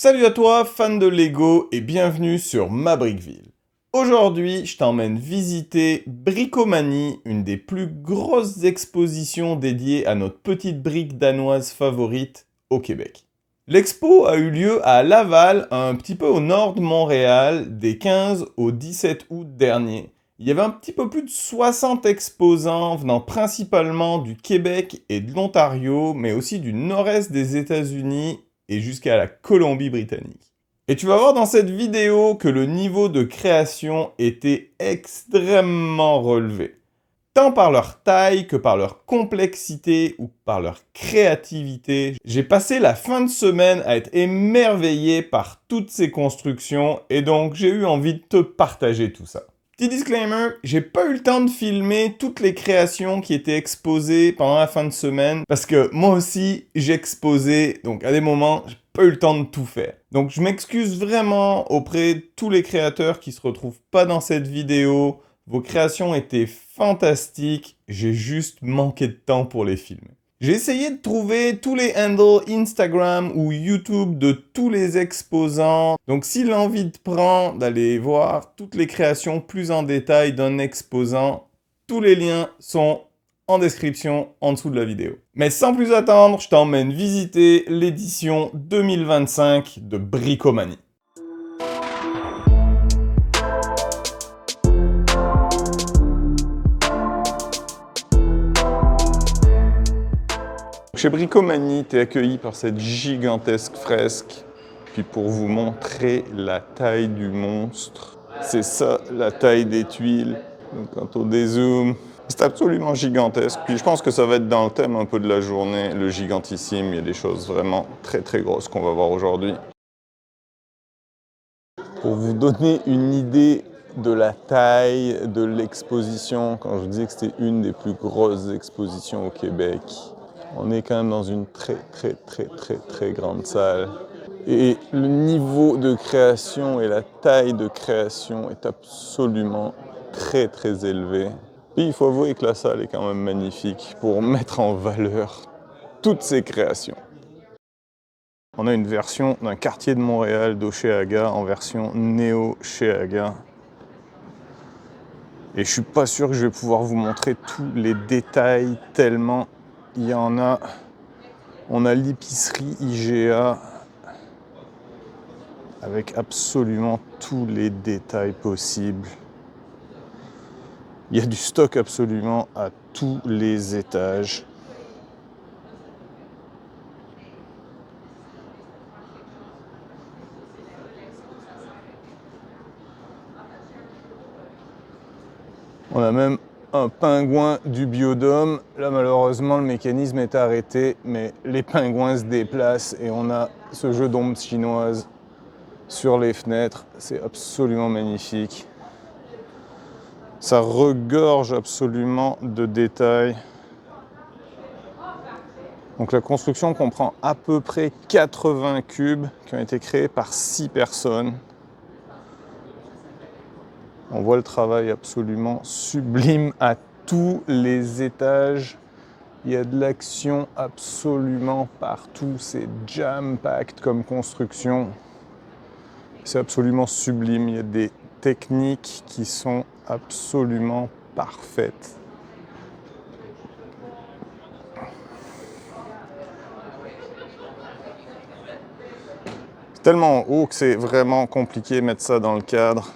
Salut à toi, fan de Lego, et bienvenue sur ma Brickville. Aujourd'hui, je t'emmène visiter Bricomanie, une des plus grosses expositions dédiées à notre petite brique danoise favorite au Québec. L'expo a eu lieu à Laval, un petit peu au nord de Montréal, des 15 au 17 août dernier. Il y avait un petit peu plus de 60 exposants venant principalement du Québec et de l'Ontario, mais aussi du nord-est des États-Unis et jusqu'à la Colombie-Britannique. Et tu vas voir dans cette vidéo que le niveau de création était extrêmement relevé, tant par leur taille que par leur complexité ou par leur créativité. J'ai passé la fin de semaine à être émerveillé par toutes ces constructions et donc j'ai eu envie de te partager tout ça. Petit disclaimer, j'ai pas eu le temps de filmer toutes les créations qui étaient exposées pendant la fin de semaine parce que moi aussi j'exposais, donc à des moments j'ai pas eu le temps de tout faire. Donc je m'excuse vraiment auprès de tous les créateurs qui se retrouvent pas dans cette vidéo. Vos créations étaient fantastiques, j'ai juste manqué de temps pour les filmer. J'ai essayé de trouver tous les handles Instagram ou YouTube de tous les exposants. Donc si l'envie te prend d'aller voir toutes les créations plus en détail d'un exposant, tous les liens sont en description en dessous de la vidéo. Mais sans plus attendre, je t'emmène visiter l'édition 2025 de Bricomanie. Chez Bricomanie, tu es accueilli par cette gigantesque fresque. Puis pour vous montrer la taille du monstre, c'est ça la taille des tuiles. Donc quand on dézoome, c'est absolument gigantesque. Puis je pense que ça va être dans le thème un peu de la journée, le gigantissime. Il y a des choses vraiment très très grosses qu'on va voir aujourd'hui. Pour vous donner une idée de la taille de l'exposition, quand je vous dis que c'était une des plus grosses expositions au Québec, on est quand même dans une très grande salle. Et le niveau de création et la taille de création est absolument très élevé. Puis il faut avouer que la salle est quand même magnifique pour mettre en valeur toutes ces créations. On a une version d'un quartier de Montréal d'Hochelaga en version néo-Hochelaga. Et je suis pas sûr que je vais pouvoir vous montrer tous les détails tellement il y en a. On a l'épicerie IGA avec absolument tous les détails possibles. Il y a du stock absolument à tous les étages. On a même un pingouin du biodôme. Là, malheureusement, le mécanisme est arrêté, mais les pingouins se déplacent et on a ce jeu d'ombres chinoises sur les fenêtres. C'est absolument magnifique. Ça regorge absolument de détails. Donc la construction comprend à peu près 80 cubes qui ont été créés par 6 personnes. On voit le travail absolument sublime à tous les étages. Il y a de l'action absolument partout. C'est jam-packed comme construction. C'est absolument sublime. Il y a des techniques qui sont absolument parfaites. C'est tellement haut que c'est vraiment compliqué de mettre ça dans le cadre.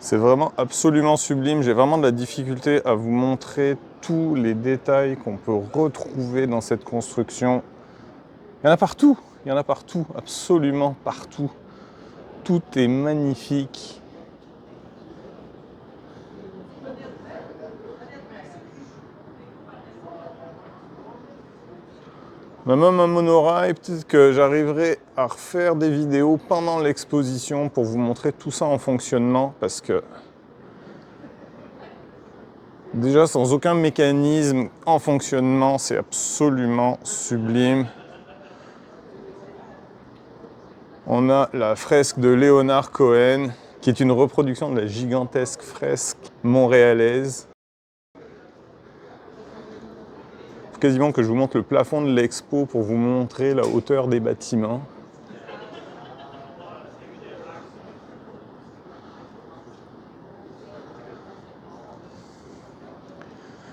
C'est vraiment absolument sublime. J'ai vraiment de la difficulté à vous montrer tous les détails qu'on peut retrouver dans cette construction. Il y en a partout, absolument partout. Tout est magnifique. On a même un monorail, peut-être que j'arriverai à refaire des vidéos pendant l'exposition pour vous montrer tout ça en fonctionnement parce que déjà sans aucun mécanisme en fonctionnement, c'est absolument sublime. On a la fresque de Leonard Cohen qui est une reproduction de la gigantesque fresque montréalaise. Il faut quasiment que je vous montre le plafond de l'expo pour vous montrer la hauteur des bâtiments.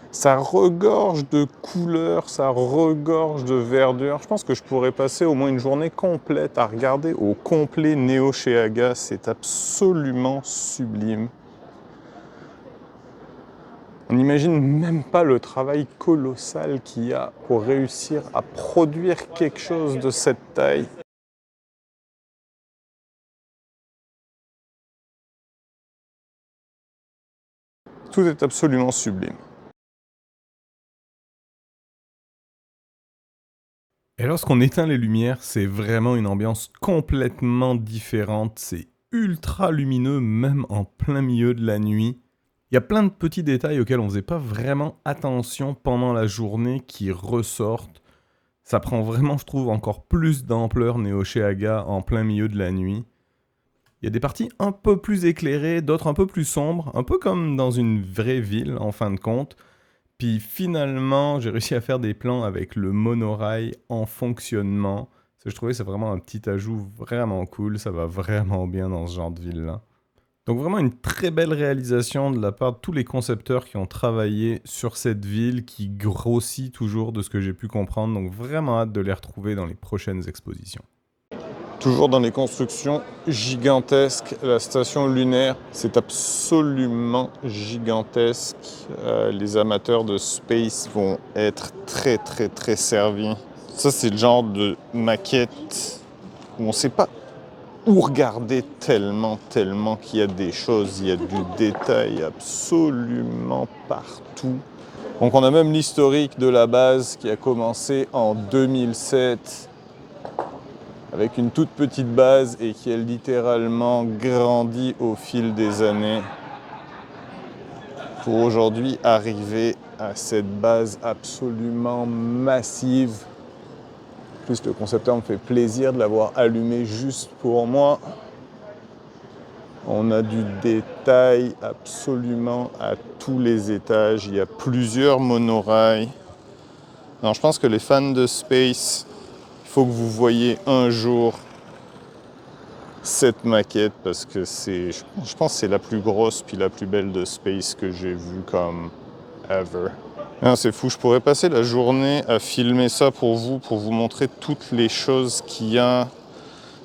Ça regorge de couleurs, ça regorge de verdure. Je pense que je pourrais passer au moins une journée complète à regarder au complet Neosheaga. C'est absolument sublime. On n'imagine même pas le travail colossal qu'il y a pour réussir à produire quelque chose de cette taille. Tout est absolument sublime. Et lorsqu'on éteint les lumières, c'est vraiment une ambiance complètement différente. C'est ultra lumineux, même en plein milieu de la nuit. Il y a plein de petits détails auxquels on ne faisait pas vraiment attention pendant la journée qui ressortent. Ça prend vraiment, je trouve, encore plus d'ampleur Neosheaga en plein milieu de la nuit. Il y a des parties un peu plus éclairées, d'autres un peu plus sombres, un peu comme dans une vraie ville en fin de compte. Puis finalement, j'ai réussi à faire des plans avec le monorail en fonctionnement. Je trouvais que c'est vraiment un petit ajout vraiment cool, ça va vraiment bien dans ce genre de ville-là. Donc vraiment une très belle réalisation de la part de tous les concepteurs qui ont travaillé sur cette ville qui grossit toujours de ce que j'ai pu comprendre. Donc vraiment hâte de les retrouver dans les prochaines expositions. Toujours dans les constructions gigantesques, la station lunaire, c'est absolument gigantesque. Les amateurs de space vont être très très très servis. Ça, c'est le genre de maquette où on ne sait pas où regarder tellement qu'il y a des choses, il y a du détail absolument partout. Donc on a même l'historique de la base qui a commencé en 2007 avec une toute petite base et qui a littéralement grandi au fil des années pour aujourd'hui arriver à cette base absolument massive. En plus, le concepteur me fait plaisir de l'avoir allumé juste pour moi. On a du détail absolument à tous les étages. Il y a plusieurs monorails. Alors, je pense que les fans de space, il faut que vous voyez un jour cette maquette parce que je pense que c'est la plus grosse puis la plus belle de space que j'ai vue comme ever. Non, c'est fou, je pourrais passer la journée à filmer ça pour vous montrer toutes les choses qu'il y a.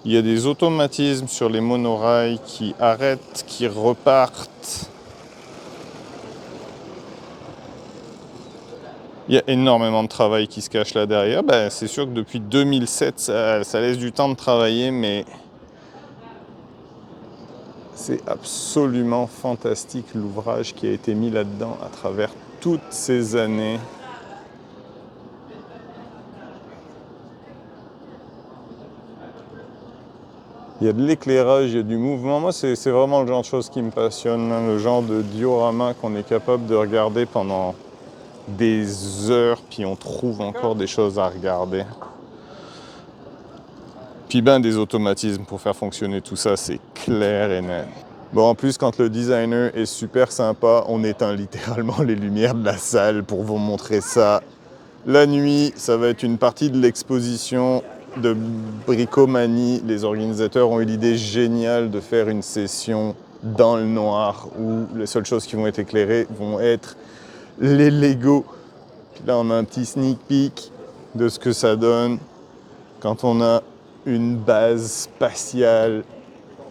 Il y a des automatismes sur les monorails qui arrêtent, qui repartent. Il y a énormément de travail qui se cache là derrière. Ben, c'est sûr que depuis 2007, ça laisse du temps de travailler, mais c'est absolument fantastique l'ouvrage qui a été mis là-dedans à travers toutes ces années. Il y a de l'éclairage, il y a du mouvement. Moi, c'est vraiment le genre de choses qui me passionne, hein, le genre de diorama qu'on est capable de regarder pendant des heures, puis on trouve encore des choses à regarder. Puis ben des automatismes pour faire fonctionner tout ça, c'est clair et net. Bon, en plus, quand le designer est super sympa, on éteint littéralement les lumières de la salle pour vous montrer ça. La nuit, ça va être une partie de l'exposition de Bricomanie. Les organisateurs ont eu l'idée géniale de faire une session dans le noir où les seules choses qui vont être éclairées vont être les Lego. Puis là, on a un petit sneak peek de ce que ça donne quand on a une base spatiale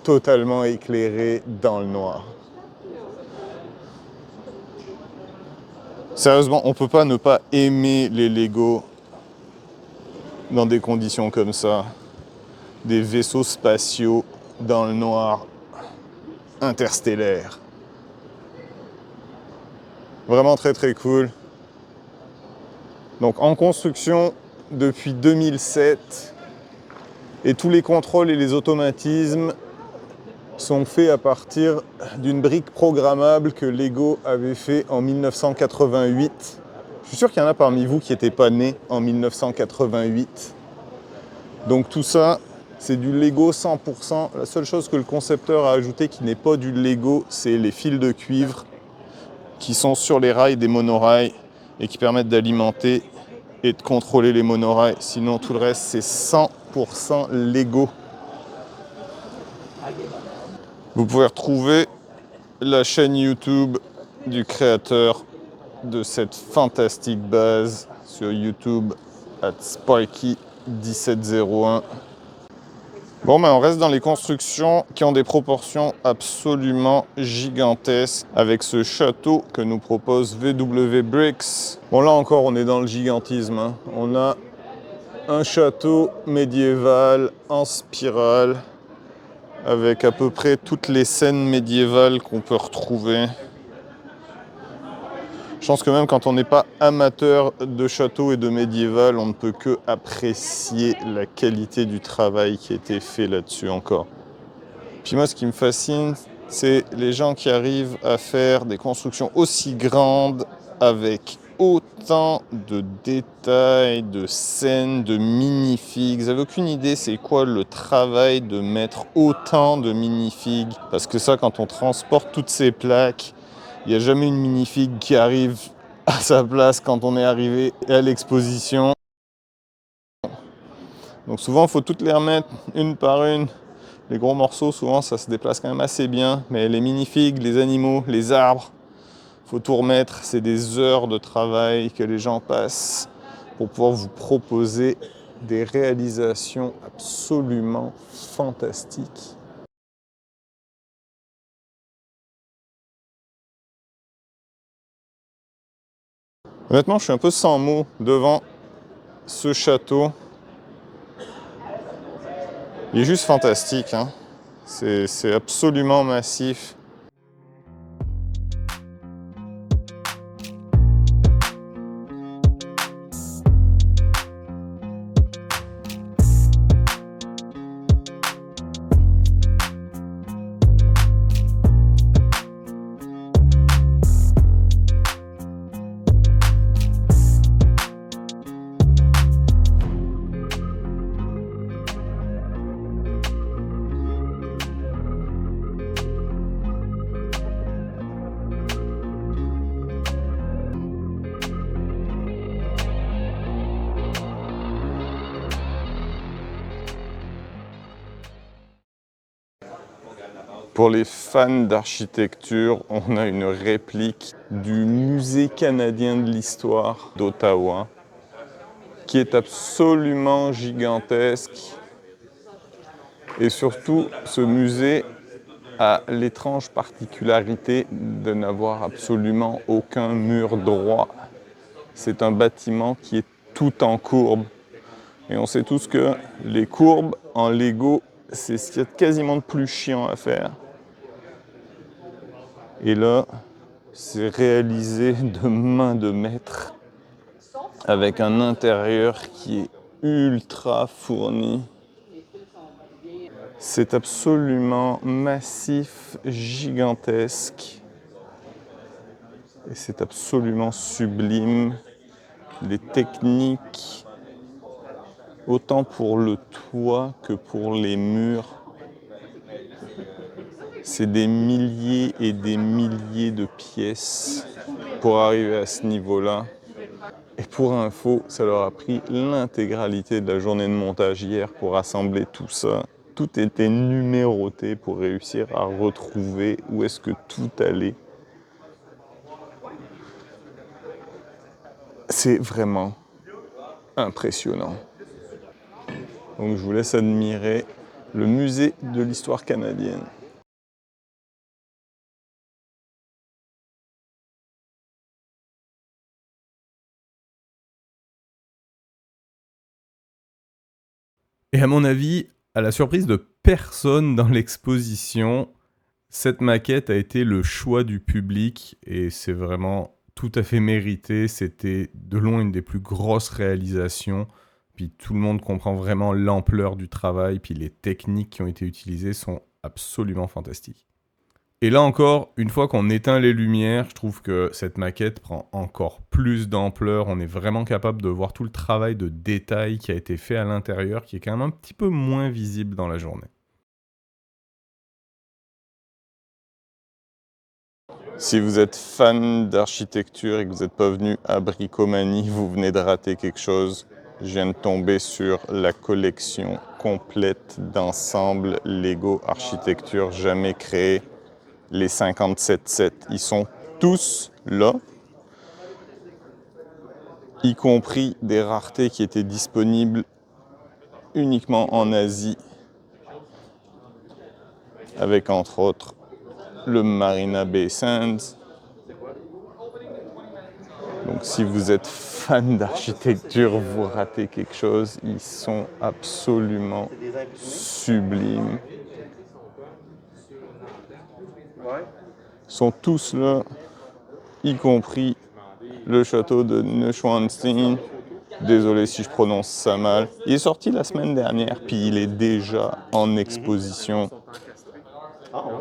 totalement éclairée dans le noir. Sérieusement, on ne peut pas ne pas aimer les Lego dans des conditions comme ça. Des vaisseaux spatiaux dans le noir, interstellaires. Vraiment très très cool. Donc en construction depuis 2007 et tous les contrôles et les automatismes sont faits à partir d'une brique programmable que Lego avait fait en 1988. Je suis sûr qu'il y en a parmi vous qui n'étaient pas nés en 1988. Donc tout ça, C'est du Lego 100%. La seule chose que le concepteur a ajouté qui n'est pas du Lego, c'est les fils de cuivre qui sont sur les rails des monorails et qui permettent d'alimenter et de contrôler les monorails. Sinon, tout le reste, c'est 100% Lego. Vous pouvez retrouver la chaîne YouTube du créateur de cette fantastique base sur YouTube @sparky1701. Bon, on reste dans les constructions qui ont des proportions absolument gigantesques avec ce château que nous propose VW Bricks. Bon, là encore, on est dans le gigantisme, hein. On a un château médiéval en spirale avec à peu près toutes les scènes médiévales qu'on peut retrouver. Je pense que même quand on n'est pas amateur de château et de médiéval, on ne peut que apprécier la qualité du travail qui a été fait là-dessus encore. Puis moi, ce qui me fascine, c'est les gens qui arrivent à faire des constructions aussi grandes avec autant de détails, de scènes, de minifigs. Vous n'avez aucune idée c'est quoi le travail de mettre autant de minifigs. Parce que ça, quand on transporte toutes ces plaques, il n'y a jamais une minifig qui arrive à sa place quand on est arrivé à l'exposition. Donc souvent, il faut toutes les remettre une par une. Les gros morceaux, souvent, ça se déplace quand même assez bien. Mais les minifigs, les animaux, les arbres, il faut tout remettre. C'est des heures de travail que les gens passent pour pouvoir vous proposer des réalisations absolument fantastiques. Honnêtement, je suis un peu sans mots devant ce château. Il est juste fantastique, hein. C'est absolument massif. Pour les fans d'architecture, on a une réplique du Musée canadien de l'histoire d'Ottawa qui est absolument gigantesque. Et surtout, ce musée a l'étrange particularité de n'avoir absolument aucun mur droit. C'est un bâtiment qui est tout en courbe. Et on sait tous que les courbes en Lego, c'est ce qu'il y a de quasiment de plus chiant à faire. Et là, c'est réalisé de main de maître avec un intérieur qui est ultra fourni. C'est absolument massif, gigantesque. Et c'est absolument sublime. Les techniques, autant pour le toit que pour les murs, c'est des milliers et des milliers de pièces pour arriver à ce niveau-là. Et pour info, ça leur a pris l'intégralité de la journée de montage hier pour assembler tout ça. Tout était numéroté pour réussir à retrouver où est-ce que tout allait. C'est vraiment impressionnant. Donc je vous laisse admirer le musée de l'histoire canadienne. Et à mon avis, à la surprise de personne dans l'exposition, cette maquette a été le choix du public et c'est vraiment tout à fait mérité. C'était de loin une des plus grosses réalisations. Puis tout le monde comprend vraiment l'ampleur du travail. Puis les techniques qui ont été utilisées sont absolument fantastiques. Et là encore, une fois qu'on éteint les lumières, je trouve que cette maquette prend encore plus d'ampleur. On est vraiment capable de voir tout le travail de détail qui a été fait à l'intérieur, qui est quand même un petit peu moins visible dans la journée. Si vous êtes fan d'architecture et que vous n'êtes pas venu à Bricomanie, vous venez de rater quelque chose. Je viens de tomber sur la collection complète d'ensembles Lego architecture jamais créés. Les 57 sets, ils sont tous là, y compris des raretés qui étaient disponibles uniquement en Asie, avec entre autres le Marina Bay Sands. Donc si vous êtes fan d'architecture, vous ratez quelque chose. Ils sont absolument sublimes. Ils sont tous là, y compris le château de Neuschwanstein. Désolé si je prononce ça mal. Il est sorti la semaine dernière, puis il est déjà en exposition. Ah ouais?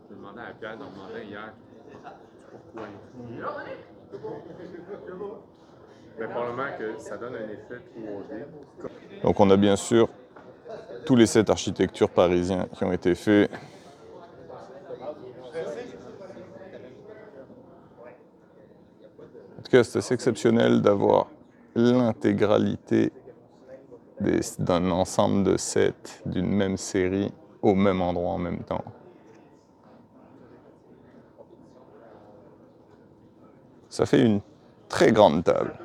Je demandais à Pierre, on demandait hier pourquoi. Mais probablement que ça donne un effet 3D. Donc on a bien sûr tous les sets architecture parisiens qui ont été faits. En tout cas, c'est assez exceptionnel d'avoir l'intégralité d'un ensemble de sets d'une même série au même endroit en même temps. Ça fait une très grande table.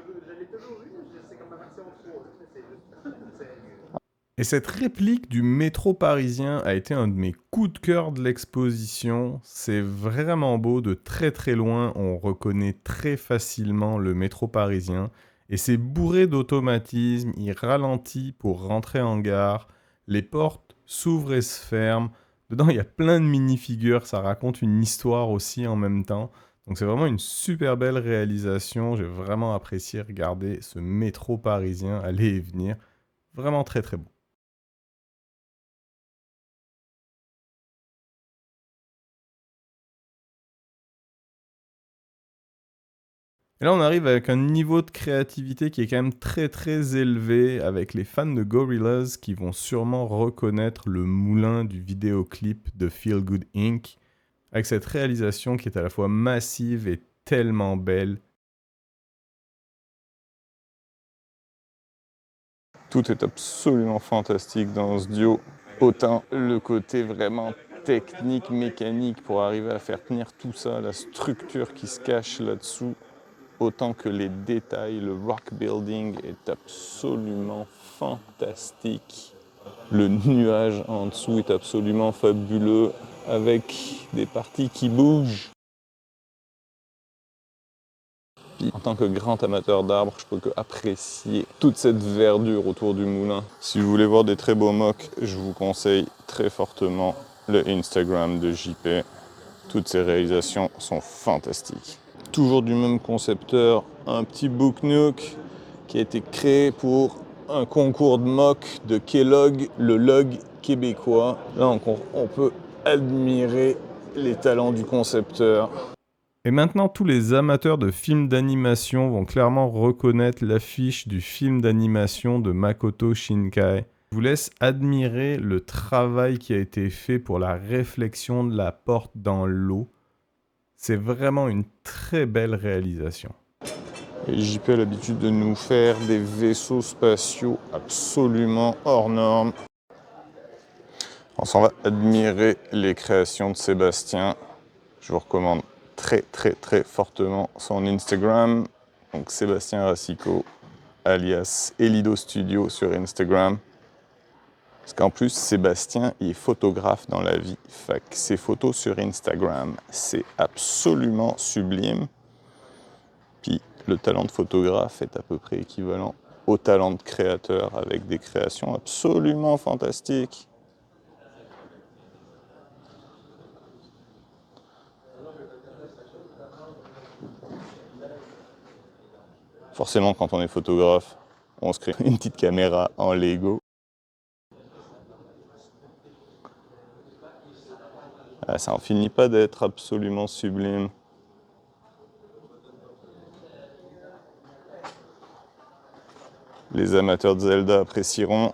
Et cette réplique du métro parisien a été un de mes coups de cœur de l'exposition. C'est vraiment beau, de très très loin, on reconnaît très facilement le métro parisien. Et c'est bourré d'automatisme, il ralentit pour rentrer en gare, les portes s'ouvrent et se ferment. Dedans, il y a plein de mini-figures, ça raconte une histoire aussi en même temps. Donc c'est vraiment une super belle réalisation, j'ai vraiment apprécié regarder ce métro parisien aller et venir. Vraiment très très beau. Et là, on arrive avec un niveau de créativité qui est quand même très très élevé, avec les fans de Gorillaz qui vont sûrement reconnaître le moulin du vidéoclip de Feel Good Inc. Avec cette réalisation qui est à la fois massive et tellement belle. Tout est absolument fantastique dans ce duo. Autant le côté vraiment technique, mécanique pour arriver à faire tenir tout ça, la structure qui se cache là-dessous, autant que les détails, le rock building est absolument fantastique. Le nuage en dessous est absolument fabuleux avec des parties qui bougent. Puis, en tant que grand amateur d'arbres, je peux que apprécier toute cette verdure autour du moulin. Si vous voulez voir des très beaux mocks, je vous conseille très fortement le Instagram de JP. Toutes ces réalisations sont fantastiques. Toujours du même concepteur, un petit book nook qui a été créé pour un concours de mock de Kellogg, le log québécois. Là, on peut admirer les talents du concepteur. Et maintenant, tous les amateurs de films d'animation vont clairement reconnaître l'affiche du film d'animation de Makoto Shinkai. Je vous laisse admirer le travail qui a été fait pour la réflexion de la porte dans l'eau. C'est vraiment une très belle réalisation. Et JP a l'habitude de nous faire des vaisseaux spatiaux absolument hors normes. On s'en va admirer les créations de Sébastien. Je vous recommande très très très fortement son Instagram. Donc Sébastien Racicot, alias Elido Studio sur Instagram. Parce qu'en plus, Sébastien, il est photographe dans la vie. Fait que ses photos sur Instagram, c'est absolument sublime. Puis le talent de photographe est à peu près équivalent au talent de créateur avec des créations absolument fantastiques. Forcément, quand on est photographe, on se crée une petite caméra en Lego. Ah, ça en finit pas d'être absolument sublime. Les amateurs de Zelda apprécieront.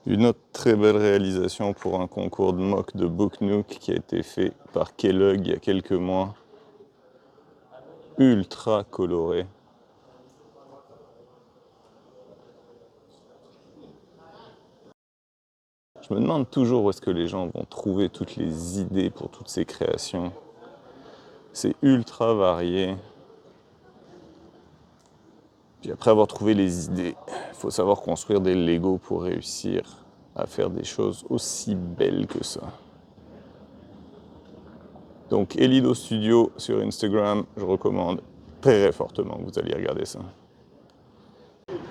Une autre très belle réalisation pour un concours de mock de Book Nook qui a été fait par Kellogg il y a quelques mois. Ultra coloré. Je me demande toujours où est-ce que les gens vont trouver toutes les idées pour toutes ces créations. C'est ultra varié. Puis après avoir trouvé les idées, il faut savoir construire des Lego pour réussir à faire des choses aussi belles que ça. Donc Elido Studio sur Instagram, je recommande très fortement que vous alliez regarder ça.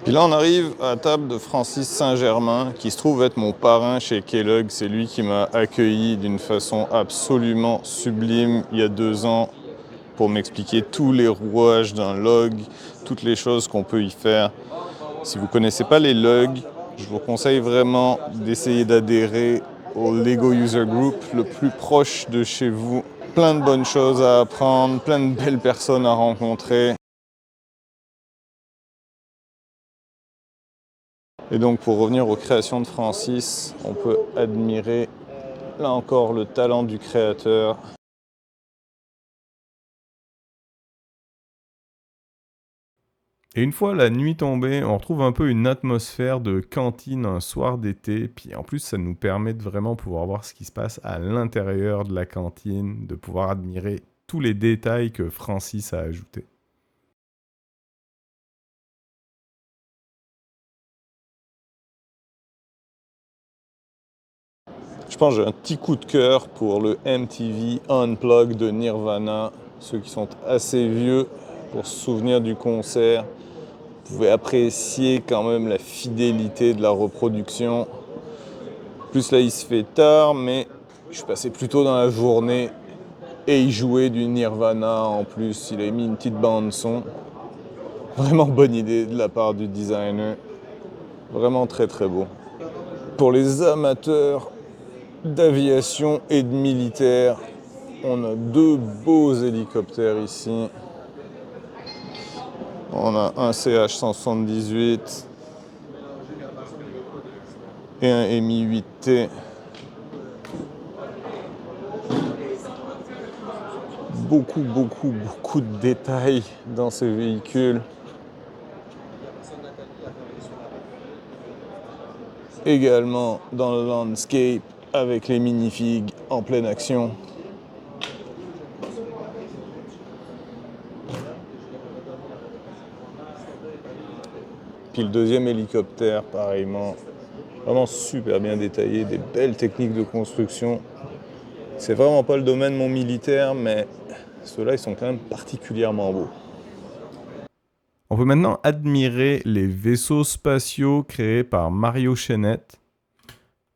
Puis là on arrive à la table de Francis Saint-Germain, qui se trouve être mon parrain chez Kellogg. C'est lui qui m'a accueilli d'une façon absolument sublime il y a 2 ans pour m'expliquer tous les rouages d'un log, toutes les choses qu'on peut y faire. Si vous ne connaissez pas les logs, je vous conseille vraiment d'essayer d'adhérer au Lego User Group le plus proche de chez vous. Plein de bonnes choses à apprendre, plein de belles personnes à rencontrer. Et donc pour revenir aux créations de Francis, on peut admirer là encore le talent du créateur. Et une fois la nuit tombée, on retrouve un peu une atmosphère de cantine un soir d'été. Puis en plus, ça nous permet de vraiment pouvoir voir ce qui se passe à l'intérieur de la cantine, de pouvoir admirer tous les détails que Francis a ajoutés. Je pense que j'ai un petit coup de cœur pour le MTV Unplugged de Nirvana. Ceux qui sont assez vieux pour se souvenir du concert, vous pouvez apprécier quand même la fidélité de la reproduction. En plus là il se fait tard, mais je suis passé plus tôt dans la journée et il jouait du Nirvana en plus. Il a mis une petite bande son. Vraiment bonne idée de la part du designer. Vraiment très très beau. Pour les amateurs d'aviation et de militaire, on a 2 beaux hélicoptères ici. On a un CH-178 et un Mi-8T. Beaucoup de détails dans ces véhicules. Également dans le landscape avec les minifigs en pleine action. Puis le deuxième hélicoptère, pareillement, vraiment super bien détaillé, des belles techniques de construction. C'est vraiment pas le domaine mon militaire, mais ceux-là, ils sont quand même particulièrement beaux. On peut maintenant admirer les vaisseaux spatiaux créés par Mario Chennett.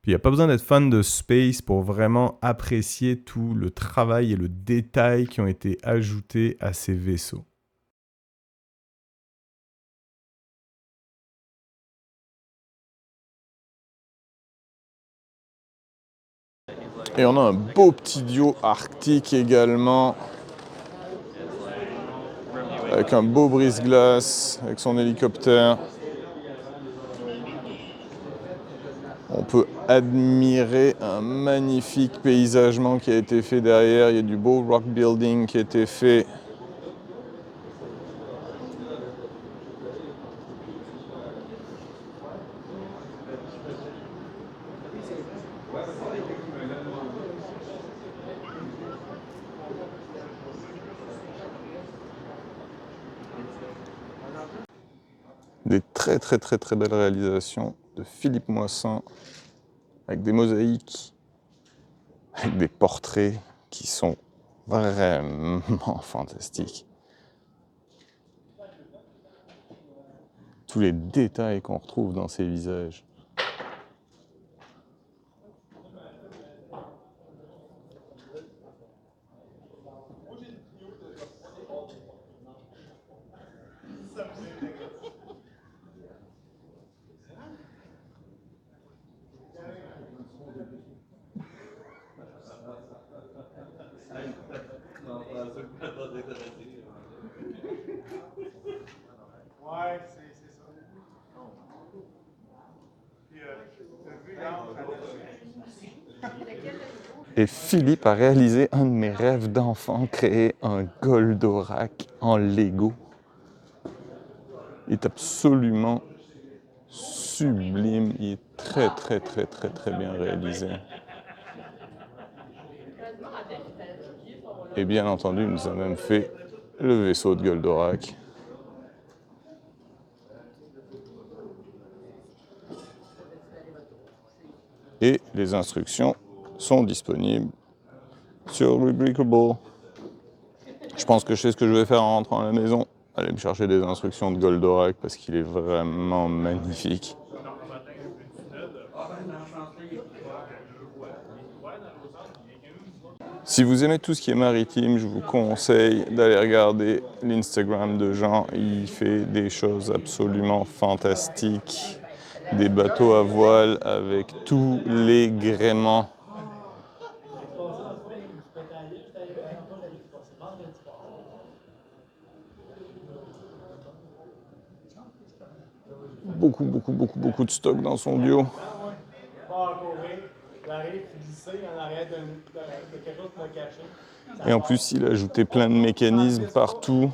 Puis il n'y a pas besoin d'être fan de space pour vraiment apprécier tout le travail et le détail qui ont été ajoutés à ces vaisseaux. Et on a un beau petit duo arctique également, avec un beau brise-glace, avec son hélicoptère. On peut admirer un magnifique paysagement qui a été fait derrière. Il y a du beau rock building qui a été fait. Des très belles réalisations de Philippe Moissin, avec des mosaïques, avec des portraits qui sont vraiment fantastiques. Tous les détails qu'on retrouve dans ces visages. Et Philippe a réalisé un de mes rêves d'enfant, créer un Goldorak en Lego. Il est absolument sublime, il est très bien réalisé. Et bien entendu, il nous a même fait le vaisseau de Goldorak. Et les instructions sont disponibles sur Rebrickable. Je pense que je sais ce que je vais faire en rentrant à la maison. Aller me chercher des instructions de Goldorak parce qu'il est vraiment magnifique. Si vous aimez tout ce qui est maritime, je vous conseille d'aller regarder l'Instagram de Jean. Il fait des choses absolument fantastiques. Des bateaux à voile avec tous les gréements. Beaucoup de stock dans son bio. Et en plus, il a ajouté plein de mécanismes partout.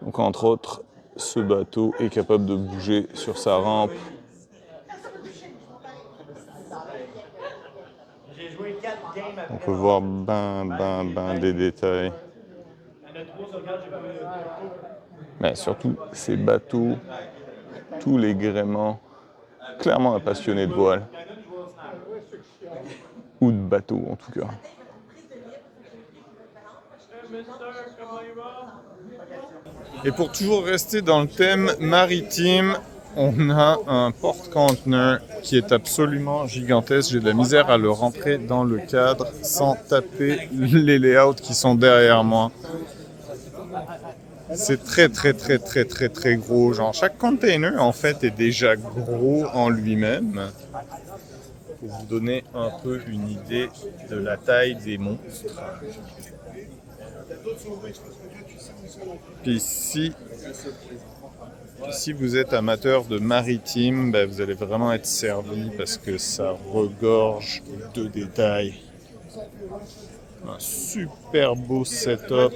Donc entre autres, ce bateau est capable de bouger sur sa rampe. On peut voir ben des détails. Mais surtout, ces bateaux, tous les gréements, clairement un passionné de voile. Ou de bateau en tout cas. Et pour toujours rester dans le thème maritime, on a un porte-conteneur qui est absolument gigantesque. J'ai de la misère à le rentrer dans le cadre sans taper les layouts qui sont derrière moi. C'est très gros. Genre, chaque container en fait est déjà gros en lui-même. Pour vous donner un peu une idée de la taille des monstres. Puis si vous êtes amateur de maritime, ben vous allez vraiment être servi parce que ça regorge de détails. Un super beau setup.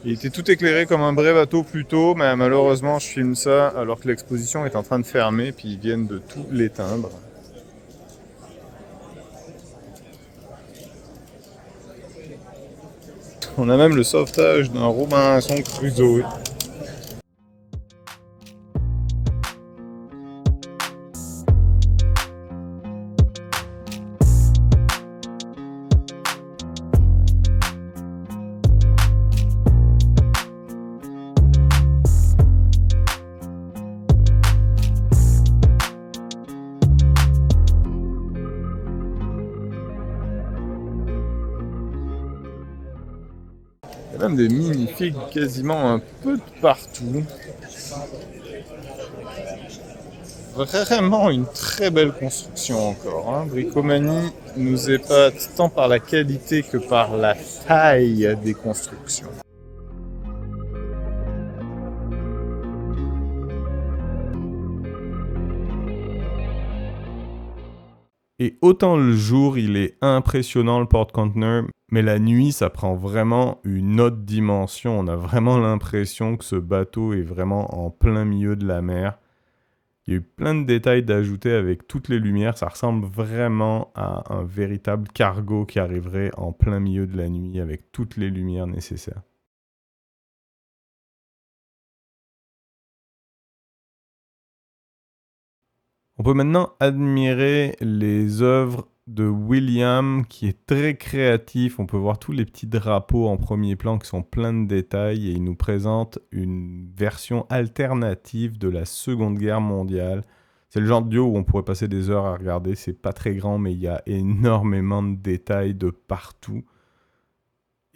Il était tout éclairé comme un vrai bateau plus tôt, mais malheureusement je filme ça alors que l'exposition est en train de fermer, puis ils viennent de tout l'éteindre. On a même le sauvetage d'un Robinson Crusoe. Il y a même des minifigs quasiment un peu de partout. Vraiment une très belle construction encore. Hein. Bricomanie nous épate tant par la qualité que par la taille des constructions. Et autant le jour, il est impressionnant le porte-conteneur, mais la nuit, ça prend vraiment une autre dimension. On a vraiment l'impression que ce bateau est vraiment en plein milieu de la mer. Il y a eu plein de détails d'ajouter avec toutes les lumières. Ça ressemble vraiment à un véritable cargo qui arriverait en plein milieu de la nuit avec toutes les lumières nécessaires. On peut maintenant admirer les œuvres de William, qui est très créatif. On peut voir tous les petits drapeaux en premier plan qui sont pleins de détails et il nous présente une version alternative de la Seconde Guerre mondiale. C'est le genre de bio où on pourrait passer des heures à regarder. C'est pas très grand, mais il y a énormément de détails de partout.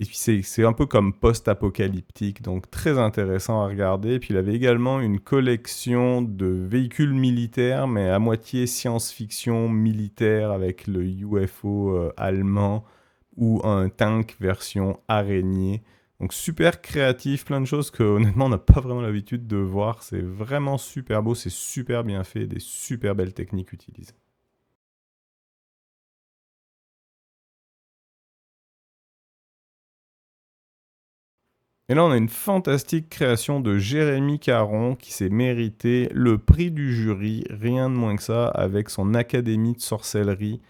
Et puis c'est un peu comme post-apocalyptique, donc très intéressant à regarder. Puis il avait également une collection de véhicules militaires, mais à moitié science-fiction militaire avec le UFO allemand ou un tank version araignée. Donc super créatif, plein de choses que honnêtement on n'a pas vraiment l'habitude de voir. C'est vraiment super beau, c'est super bien fait, des super belles techniques utilisées. Et là, on a une fantastique création de Jérémy Caron qui s'est mérité le prix du jury, rien de moins que ça, avec son Académie de sorcellerie.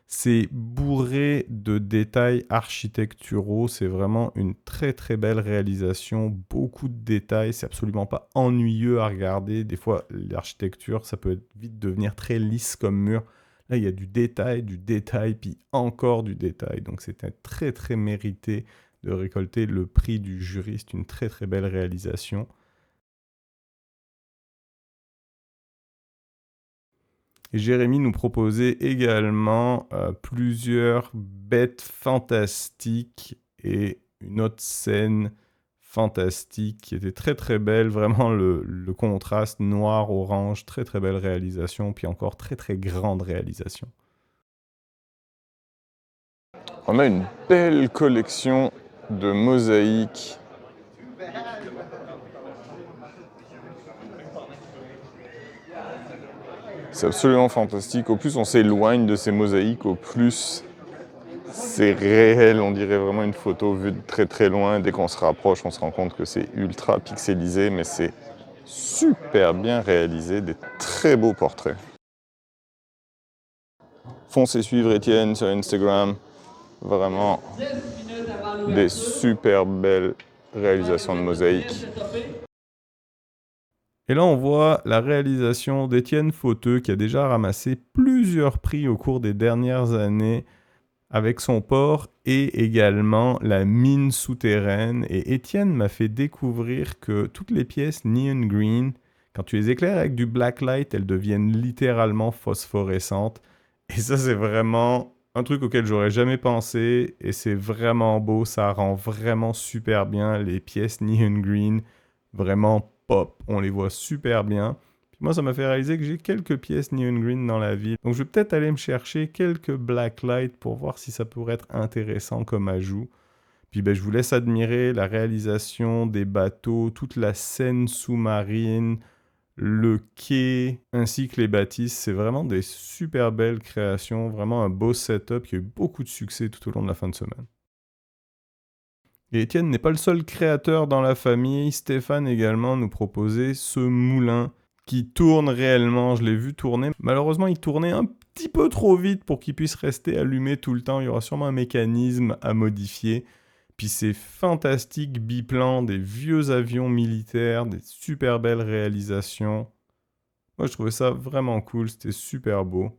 C'est bourré de détails architecturaux, c'est vraiment une très très belle réalisation, beaucoup de détails, c'est absolument pas ennuyeux à regarder. Des fois, l'architecture, ça peut vite devenir très lisse comme mur. Là, il y a du détail, puis encore du détail. Donc c'était très très mérité de récolter le prix du jury. C'est une très très belle réalisation. Et Jérémy nous proposait également plusieurs bêtes fantastiques et une autre scène fantastique qui était très très belle. Vraiment le contraste noir-orange, très très belle réalisation. Puis encore très très grande réalisation. On a une belle collection de mosaïques. C'est absolument fantastique. Au plus on s'éloigne de ces mosaïques, au plus c'est réel. On dirait vraiment une photo vue de très très loin. Dès qu'on se rapproche, on se rend compte que c'est ultra pixelisé, mais c'est super bien réalisé. Des très beaux portraits. Foncez suivre Étienne sur Instagram. Vraiment des super belles réalisations de mosaïques. Et là, on voit la réalisation d'Étienne Fauteux qui a déjà ramassé plusieurs prix au cours des dernières années avec son port et également la mine souterraine. Et Étienne m'a fait découvrir que toutes les pièces neon green, quand tu les éclaires avec du blacklight, elles deviennent littéralement phosphorescentes. Et ça, c'est vraiment un truc auquel j'aurais jamais pensé. Et c'est vraiment beau, ça rend vraiment super bien les pièces neon green. Vraiment pop, on les voit super bien. Puis moi, ça m'a fait réaliser que j'ai quelques pièces neon green dans la ville. Donc je vais peut-être aller me chercher quelques blacklight pour voir si ça pourrait être intéressant comme ajout. Puis ben, je vous laisse admirer la réalisation des bateaux, toute la scène sous-marine, le quai, ainsi que les bâtisses. C'est vraiment des super belles créations, vraiment un beau setup qui a eu beaucoup de succès tout au long de la fin de semaine. Et Étienne n'est pas le seul créateur dans la famille. Stéphane également nous proposait ce moulin qui tourne réellement. Je l'ai vu tourner. Malheureusement, il tournait un petit peu trop vite pour qu'il puisse rester allumé tout le temps. Il y aura sûrement un mécanisme à modifier. Puis c'est fantastique biplan, des vieux avions militaires, des super belles réalisations. Moi, je trouvais ça vraiment cool. C'était super beau.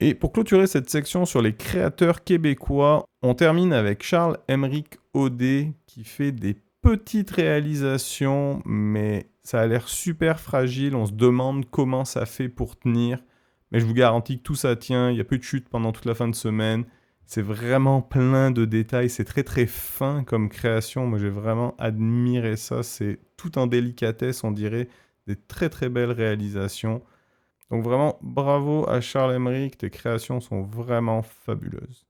Et pour clôturer cette section sur les créateurs québécois, on termine avec Charles-Émeric Audet qui fait des petites réalisations, mais ça a l'air super fragile. On se demande comment ça fait pour tenir. Mais je vous garantis que tout ça tient. Il n'y a plus de chute pendant toute la fin de semaine. C'est vraiment plein de détails. C'est très très fin comme création. Moi j'ai vraiment admiré ça. C'est tout en délicatesse, on dirait. Des très très belles réalisations. Donc vraiment, bravo à Charles-Émeric, tes créations sont vraiment fabuleuses.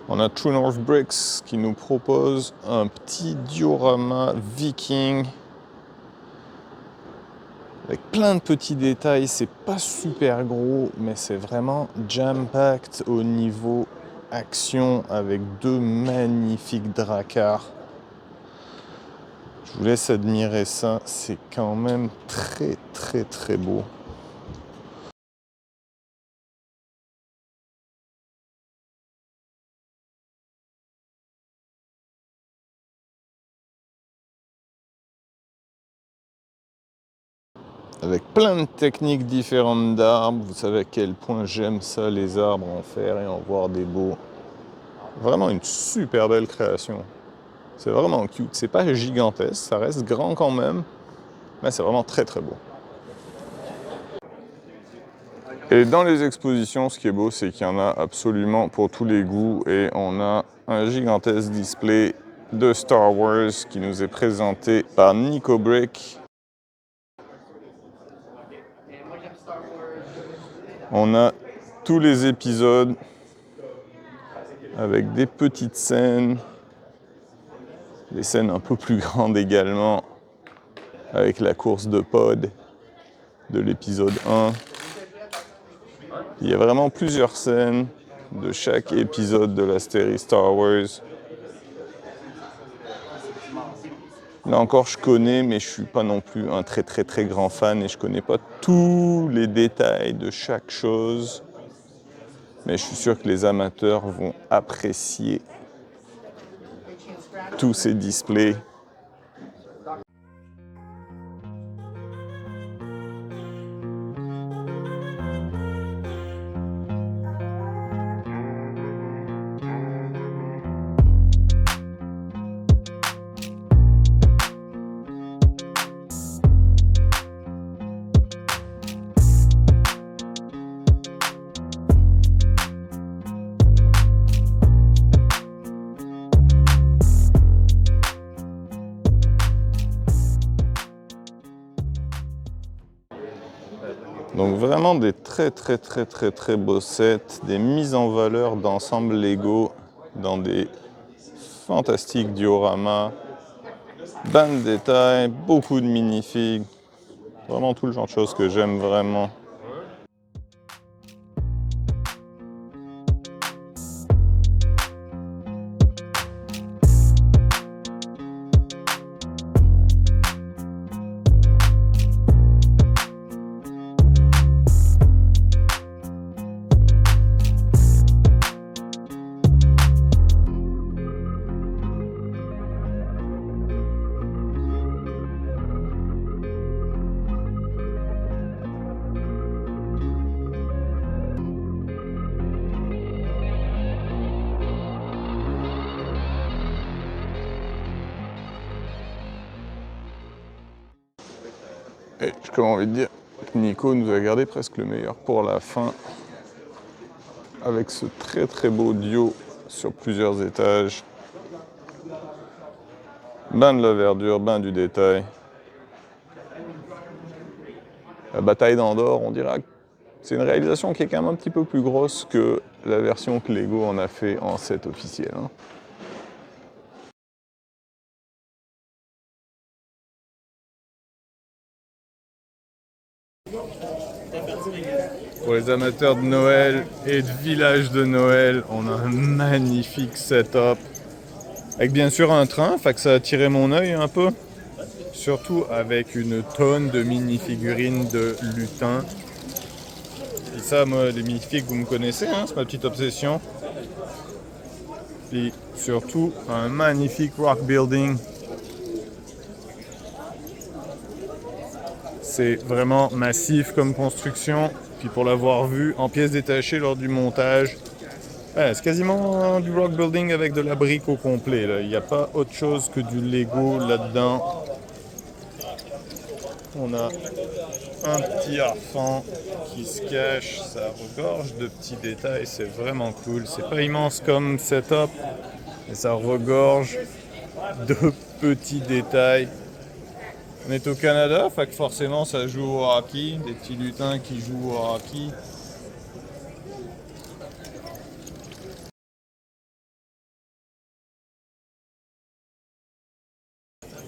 On a True North Bricks qui nous propose un petit diorama viking avec plein de petits détails. C'est pas super gros, mais c'est vraiment jam-packed au niveau action avec deux magnifiques dracars. Je vous laisse admirer ça, c'est quand même très très très beau. Avec plein de techniques différentes d'arbres, vous savez à quel point j'aime ça, les arbres, en faire et en voir des beaux. Vraiment une super belle création. C'est vraiment cute, c'est pas gigantesque, ça reste grand quand même, mais c'est vraiment très très beau. Et dans les expositions, ce qui est beau, c'est qu'il y en a absolument pour tous les goûts et on a un gigantesque display de Star Wars qui nous est présenté par Nico Brick. On a tous les épisodes avec des petites scènes, des scènes un peu plus grandes également, avec la course de pod de l'épisode 1. Il y a vraiment plusieurs scènes de chaque épisode de la série Star Wars. Là encore, je connais, mais je suis pas non plus un très grand fan et je connais pas tous les détails de chaque chose. Mais je suis sûr que les amateurs vont apprécier tous ces displays. Donc vraiment des très beaux sets, des mises en valeur d'ensemble Lego dans des fantastiques dioramas, plein de détails, beaucoup de minifigs, vraiment tout le genre de choses que j'aime vraiment. Et j'ai comme envie de dire, Nico nous a gardé presque le meilleur pour la fin, avec ce très beau duo sur plusieurs étages. Ben de la verdure, ben du détail. La bataille d'Andorre, on dirait que c'est une réalisation qui est quand même un petit peu plus grosse que la version que Lego en a fait en set officiel. Hein. Pour les amateurs de Noël et de village de Noël, on a un magnifique setup. Avec bien sûr un train, fait que ça a attiré mon œil un peu. Surtout avec une tonne de mini-figurines de lutins. Et ça, moi, les minifigs, vous me connaissez, hein, c'est ma petite obsession. Et surtout, un magnifique rock building. C'est vraiment massif comme construction. Puis pour l'avoir vu en pièces détachées lors du montage, ouais, c'est quasiment du rock building avec de la brique au complet. Là. Il n'y a pas autre chose que du Lego là-dedans. On a un petit harfang qui se cache, ça regorge de petits détails, c'est vraiment cool. C'est pas immense comme setup, mais ça regorge de petits détails. On est au Canada, fait que forcément ça joue au hockey, des petits lutins qui jouent au hockey.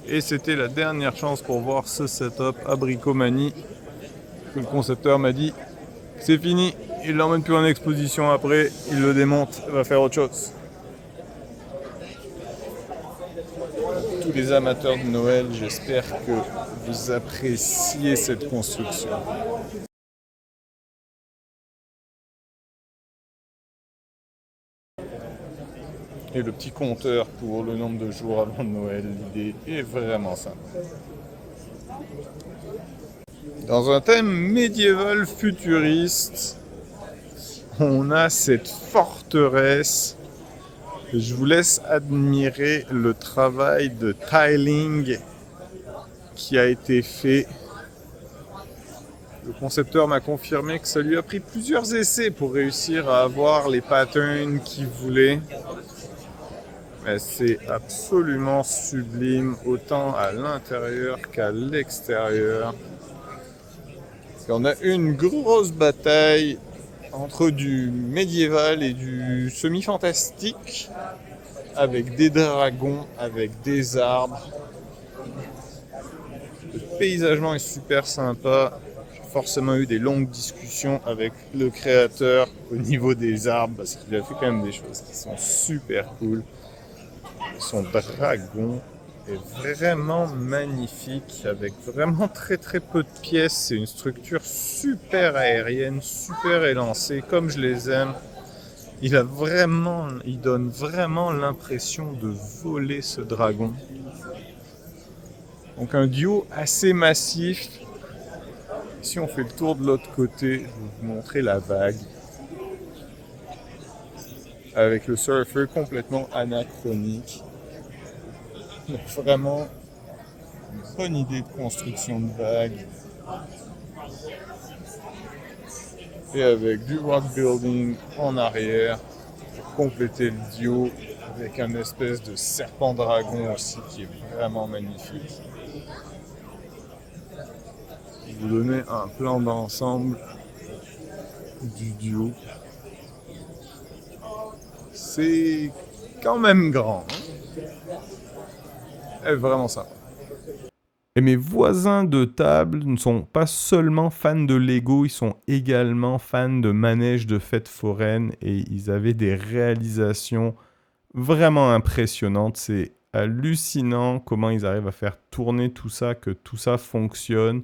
Et c'était la dernière chance pour voir ce setup à Bricomanie. Le concepteur m'a dit c'est fini, il l'emmène plus en exposition après, il le démonte, il va faire autre chose. Tous les amateurs de Noël, j'espère que vous appréciez cette construction. Et le petit compteur pour le nombre de jours avant Noël, l'idée est vraiment simple. Dans un thème médiéval futuriste, on a cette forteresse. Je vous laisse admirer le travail de tiling qui a été fait. Le concepteur m'a confirmé que ça lui a pris plusieurs essais pour réussir à avoir les patterns qu'il voulait. Mais c'est absolument sublime, autant à l'intérieur qu'à l'extérieur. On a une grosse bataille entre du médiéval et du semi-fantastique, avec des dragons, avec des arbres. Le paysagement est super sympa. J'ai forcément eu des longues discussions avec le créateur au niveau des arbres, parce qu'il a fait quand même des choses qui sont super cool. Son dragon est vraiment magnifique, avec vraiment très très peu de pièces. C'est une structure super aérienne, super élancée, comme je les aime. Il donne vraiment l'impression de voler ce dragon. Donc un duo assez massif. Si on fait le tour de l'autre côté, je vais vous montrer la vague. Avec le surfer complètement anachronique. Donc vraiment une bonne idée de construction de vague. Et avec du rock building en arrière pour compléter le duo, avec un espèce de serpent dragon aussi qui est vraiment magnifique. Je vais vous donner un plan d'ensemble du duo. C'est quand même grand. Elle est vraiment sympa. Et mes voisins de table ne sont pas seulement fans de Lego, ils sont également fans de manèges de fêtes foraines et ils avaient des réalisations vraiment impressionnantes. C'est hallucinant comment ils arrivent à faire tourner tout ça, que tout ça fonctionne.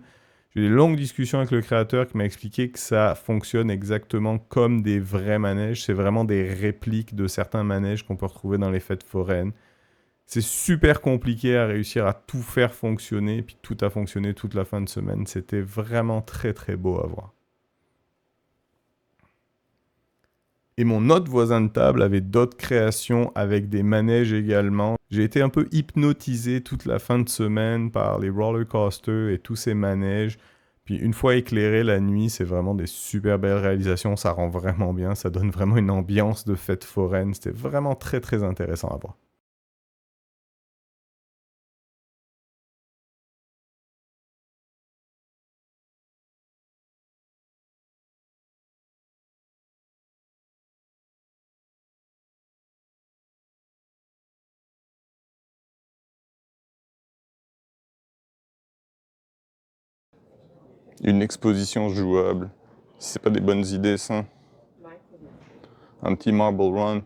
J'ai eu des longues discussions avec le créateur qui m'a expliqué que ça fonctionne exactement comme des vrais manèges. C'est vraiment des répliques de certains manèges qu'on peut retrouver dans les fêtes foraines. C'est super compliqué à réussir à tout faire fonctionner, puis tout a fonctionné toute la fin de semaine. C'était vraiment très très beau à voir. Et mon autre voisin de table avait d'autres créations avec des manèges également. J'ai été un peu hypnotisé toute la fin de semaine par les roller coasters et tous ces manèges. Puis une fois éclairé la nuit, c'est vraiment des super belles réalisations. Ça rend vraiment bien, ça donne vraiment une ambiance de fête foraine. C'était vraiment très très intéressant à voir. Une exposition jouable. Si c'est pas des bonnes idées, ça. Un petit marble run.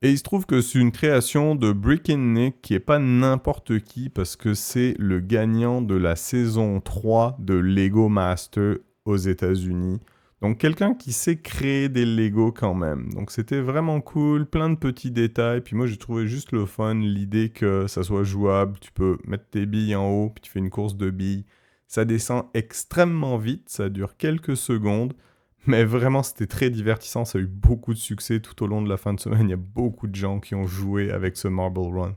Et il se trouve que c'est une création de Brick and Nick qui est pas n'importe qui parce que c'est le gagnant de la saison 3 de Lego Master aux États-Unis. Donc quelqu'un qui sait créer des Lego quand même. Donc c'était vraiment cool, plein de petits détails. Puis moi j'ai trouvé juste le fun, l'idée que ça soit jouable. Tu peux mettre tes billes en haut, puis tu fais une course de billes. Ça descend extrêmement vite, ça dure quelques secondes. Mais vraiment, c'était très divertissant. Ça a eu beaucoup de succès tout au long de la fin de semaine. Il y a beaucoup de gens qui ont joué avec ce Marble Run.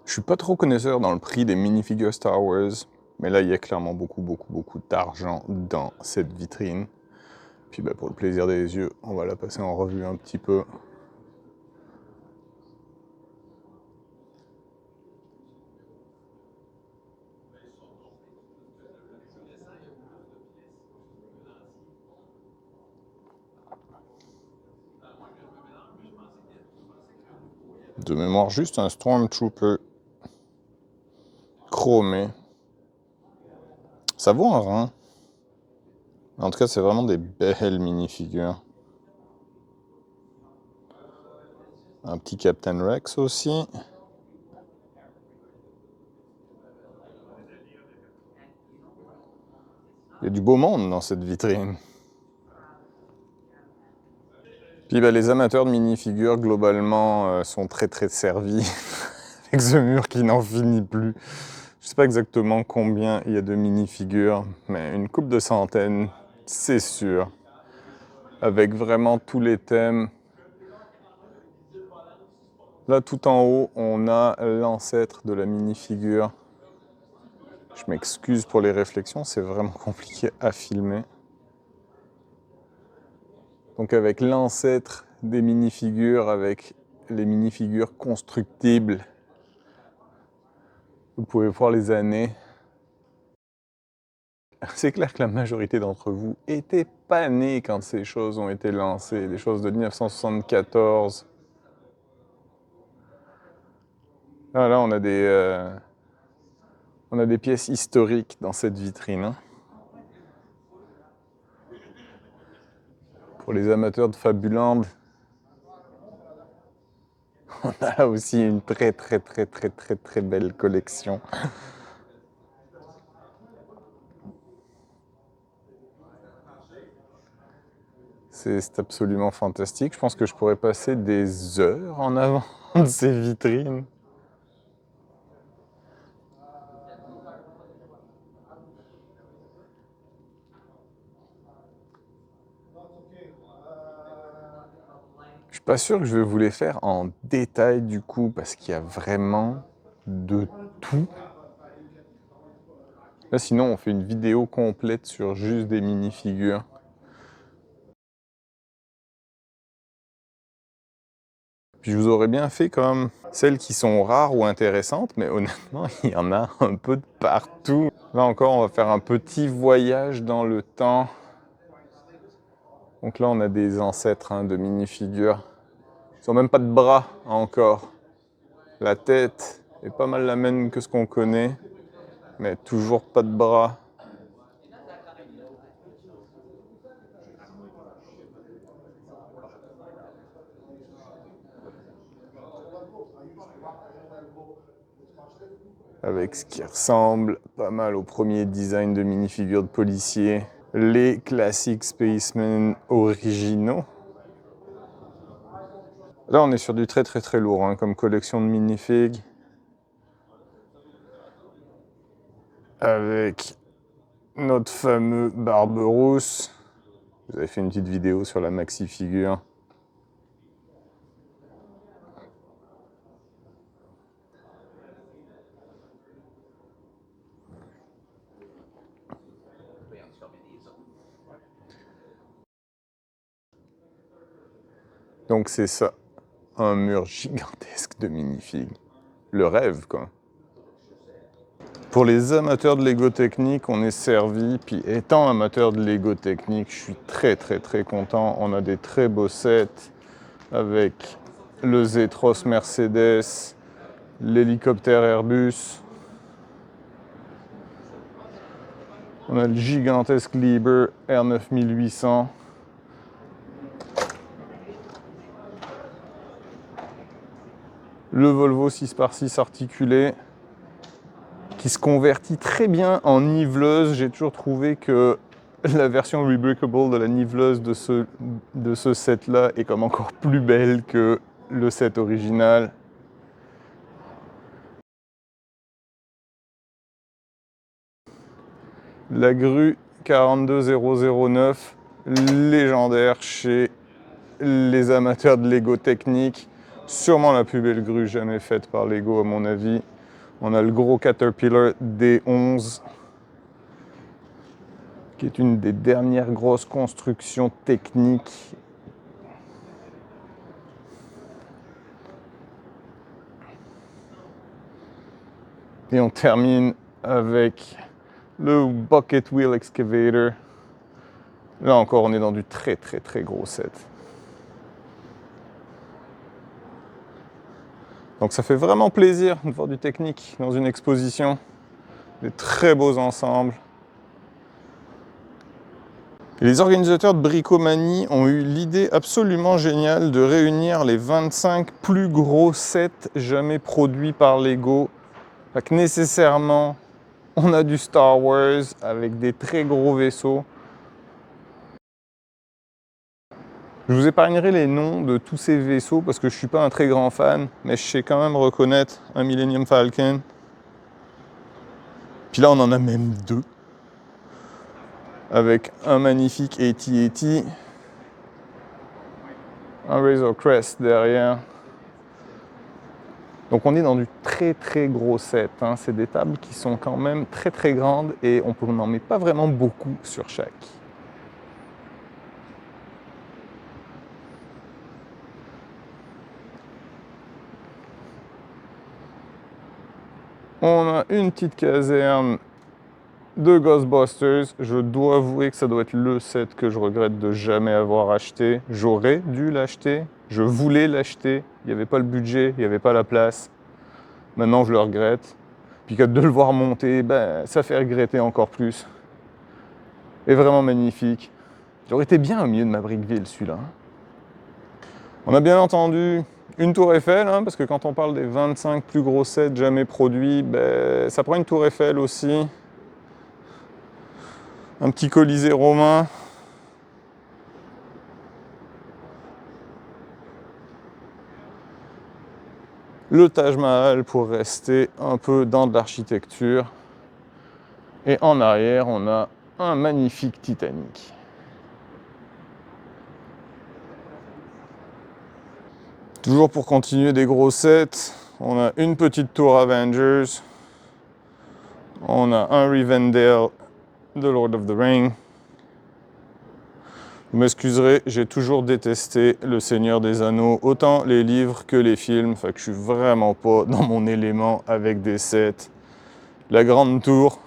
Je suis pas trop connaisseur dans le prix des minifigures Star Wars, mais là il y a clairement beaucoup d'argent dans cette vitrine. Puis pour le plaisir des yeux, on va la passer en revue un petit peu. De mémoire, juste un Stormtrooper chromé. Ça vaut un rein. En tout cas, c'est vraiment des belles minifigures. Un petit Captain Rex aussi. Il y a du beau monde dans cette vitrine. Puis les amateurs de minifigures, globalement, sont très servis. Avec ce mur qui n'en finit plus. Je sais pas exactement combien il y a de minifigures, mais une couple de centaines, c'est sûr. Avec vraiment tous les thèmes. Là, tout en haut, on a l'ancêtre de la minifigure. Je m'excuse pour les réflexions, c'est vraiment compliqué à filmer. Donc avec l'ancêtre des minifigures avec les minifigures constructibles. Vous pouvez voir les années. C'est clair que la majorité d'entre vous étaient pas nés quand ces choses ont été lancées, des choses de 1974. Là, on a des pièces historiques dans cette vitrine. Hein. Pour les amateurs de Fabuland, on a là aussi une très belle collection. C'est absolument fantastique. Je pense que je pourrais passer des heures en avant de ces vitrines. Je suis pas sûr que je vais vous les faire en détail du coup, parce qu'il y a vraiment de tout. Là, sinon, on fait une vidéo complète sur juste des minifigures. Puis je vous aurais bien fait comme celles qui sont rares ou intéressantes, mais honnêtement, il y en a un peu de partout. Là encore, on va faire un petit voyage dans le temps. Donc là, on a des ancêtres de minifigures. Ils n'ont même pas de bras encore. La tête est pas mal la même que ce qu'on connaît, mais toujours pas de bras. Avec ce qui ressemble pas mal au premier design de minifigures de policiers. Les classiques Spacemen originaux. Là, on est sur du très lourd, hein, comme collection de minifigs. Avec notre fameux Barberousse. Vous avez fait une petite vidéo sur la maxi figure. Donc c'est ça, un mur gigantesque de minifigs. Le rêve, quoi. Pour les amateurs de Lego technique, on est servi. Puis étant amateur de Lego technique, je suis très content. On a des très beaux sets avec le Zetros Mercedes, l'hélicoptère Airbus. On a le gigantesque Liebherr R9800. Le Volvo 6x6 articulé qui se convertit très bien en niveleuse. J'ai toujours trouvé que la version rebreakable de la niveleuse de ce set-là est comme encore plus belle que le set original. La grue 42009, légendaire chez les amateurs de Lego technique. Sûrement la plus belle grue jamais faite par Lego à mon avis. On a le gros Caterpillar D11, qui est une des dernières grosses constructions techniques. Et on termine avec le Bucket Wheel Excavator. Là encore, on est dans du très gros set. Donc ça fait vraiment plaisir de voir du technique dans une exposition. Des très beaux ensembles. Et les organisateurs de Bricomanie ont eu l'idée absolument géniale de réunir les 25 plus gros sets jamais produits par Lego. Fait que nécessairement, on a du Star Wars avec des très gros vaisseaux. Je vous épargnerai les noms de tous ces vaisseaux parce que je ne suis pas un très grand fan, mais je sais quand même reconnaître un Millennium Falcon. Puis là, on en a même deux. Avec un magnifique AT-AT, un Razor Crest derrière. Donc on est dans du très gros set. Hein. C'est des tables qui sont quand même très grandes et on n'en met pas vraiment beaucoup sur chaque. On a une petite caserne de Ghostbusters. Je dois avouer que ça doit être le set que je regrette de jamais avoir acheté. J'aurais dû l'acheter. Je voulais l'acheter. Il n'y avait pas le budget, il n'y avait pas la place. Maintenant, je le regrette. Puis que de le voir monter, ben, ça fait regretter encore plus. Et vraiment magnifique. Il aurait été bien au milieu de ma Brickville, celui-là. On a bien entendu une tour Eiffel, hein, parce que quand on parle des 25 plus gros sets jamais produits, ben, ça prend une tour Eiffel aussi. Un petit Colisée romain. Le Taj Mahal pour rester un peu dans de l'architecture. Et en arrière, on a un magnifique Titanic. Toujours pour continuer des gros sets, on a une petite tour Avengers. On a un Rivendell de Lord of the Rings. Vous m'excuserez, j'ai toujours détesté Le Seigneur des Anneaux, autant les livres que les films, fait que je suis vraiment pas dans mon élément avec des sets. La Grande Tour,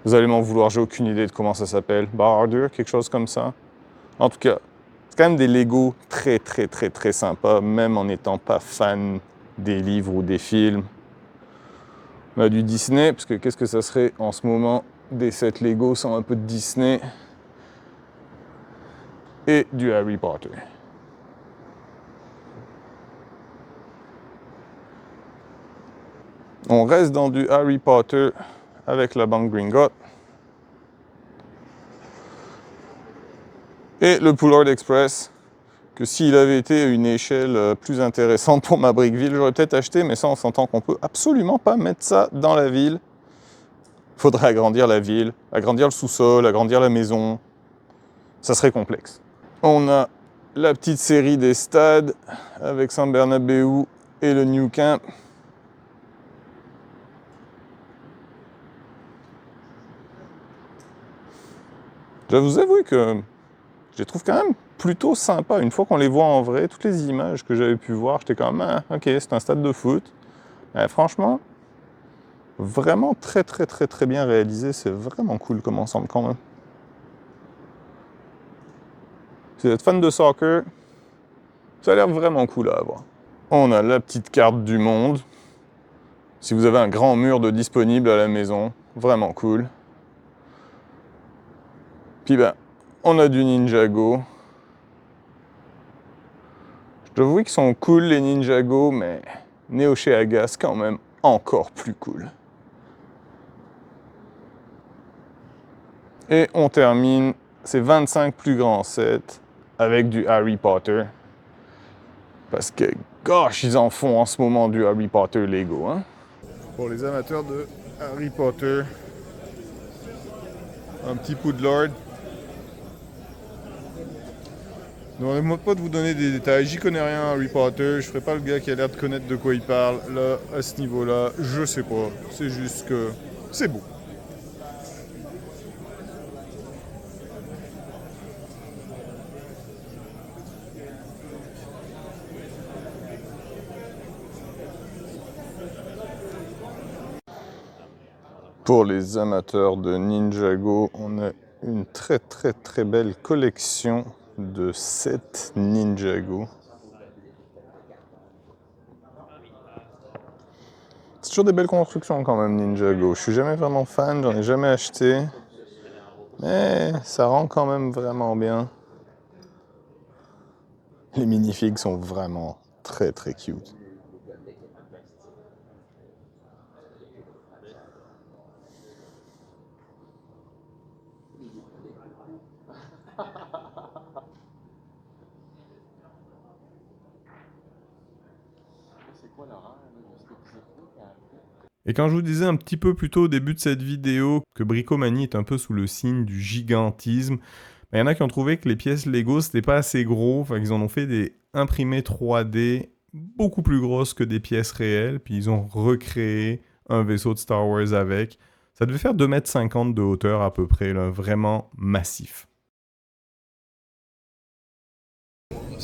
vous allez m'en vouloir, j'ai aucune idée de comment ça s'appelle. Bardur, quelque chose comme ça. En tout cas, c'est quand même des Lego très très très très sympas, même en n'étant pas fan des livres ou des films. On a du Disney, parce que qu'est-ce que ça serait en ce moment des sets Lego sans un peu de Disney? Et du Harry Potter. On reste dans du Harry Potter avec la banque Gringotts. Et le Poulard Express, que s'il avait été à une échelle plus intéressante pour ma Brickville, j'aurais peut-être acheté, mais ça on s'entend qu'on peut absolument pas mettre ça dans la ville. Faudrait agrandir la ville, agrandir le sous-sol, agrandir la maison. Ça serait complexe. On a la petite série des stades avec San Bernabéu et le New Camp. Je dois vous avouer que je les trouve quand même plutôt sympas. Une fois qu'on les voit en vrai, toutes les images que j'avais pu voir, j'étais quand même, ok, c'est un stade de foot. Franchement, vraiment très très très très bien réalisé. C'est vraiment cool comme ensemble quand même. Si vous êtes fan de soccer, ça a l'air vraiment cool à avoir. On a la petite carte du monde. Si vous avez un grand mur de disponible à la maison, vraiment cool. Puis ben, on a du Ninjago. Je dois avouer qu'ils sont cool les Ninjago, mais Neo chez Agas quand même encore plus cool. Et on termine ces 25 plus grands sets avec du Harry Potter. Parce que, gosh, ils en font en ce moment du Harry Potter Lego, hein. Pour les amateurs de Harry Potter, un petit Poudlard. Demandez-moi pas de vous donner des détails, j'y connais rien Harry Potter, je ferai pas le gars qui a l'air de connaître de quoi il parle. Là, à ce niveau-là, je sais pas. C'est juste que c'est beau. Pour les amateurs de Ninjago, on a une très très très belle collection de 7 Ninjago. C'est toujours des belles constructions quand même Ninjago. Je suis jamais vraiment fan, j'en ai jamais acheté. Mais ça rend quand même vraiment bien. Les minifigs sont vraiment très très cute. Et quand je vous disais un petit peu plus tôt au début de cette vidéo que Bricomanie est un peu sous le signe du gigantisme, il y en a qui ont trouvé que les pièces Lego c'était pas assez gros, enfin ils en ont fait des imprimés 3D beaucoup plus grosses que des pièces réelles, puis ils ont recréé un vaisseau de Star Wars avec. Ça devait faire 2,50 m de hauteur à peu près, là, vraiment massif.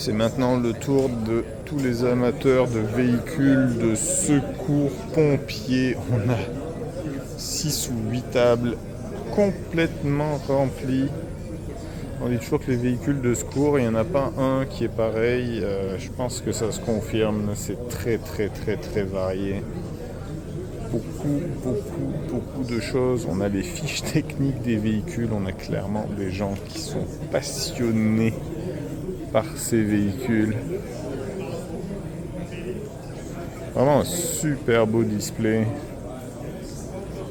C'est maintenant le tour de tous les amateurs de véhicules de secours pompiers. On a 6 ou 8 tables complètement remplies. On dit toujours que les véhicules de secours, il n'y en a pas un qui est pareil. Je pense que ça se confirme. C'est très très très très varié. Beaucoup de choses. On a les fiches techniques des véhicules. On a clairement des gens qui sont passionnés par ces véhicules. Vraiment un super beau display.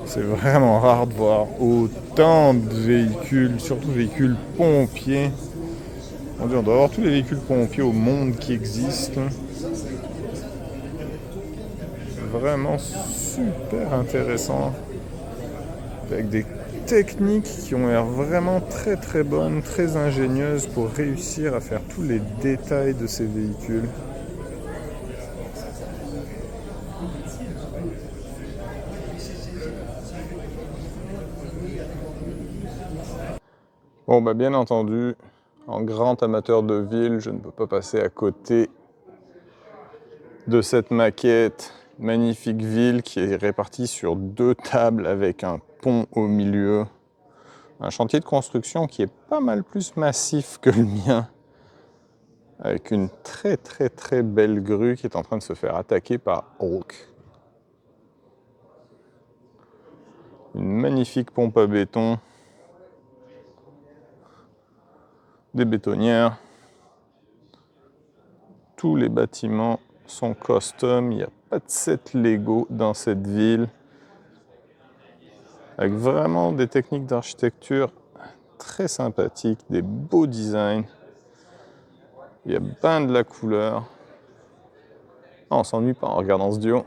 C'est vraiment rare de voir autant de véhicules, surtout véhicules pompiers. On doit avoir tous les véhicules pompiers au monde qui existent. Vraiment super intéressant. Avec des techniques qui ont l'air vraiment très très bonnes, très ingénieuses pour réussir à faire tous les détails de ces véhicules. Bon, bah bien entendu, en grand amateur de ville, je ne peux pas passer à côté de cette maquette. Magnifique ville qui est répartie sur 2 tables avec un pont au milieu. Un chantier de construction qui est pas mal plus massif que le mien. Avec une très très très belle grue qui est en train de se faire attaquer par Hulk. Une magnifique pompe à béton. Des bétonnières. Tous les bâtiments sont custom. Il n'y a pas de set Lego dans cette ville. Avec vraiment des techniques d'architecture très sympathiques, des beaux designs. Il y a bien de la couleur. Ah, on s'ennuie pas en regardant ce duo.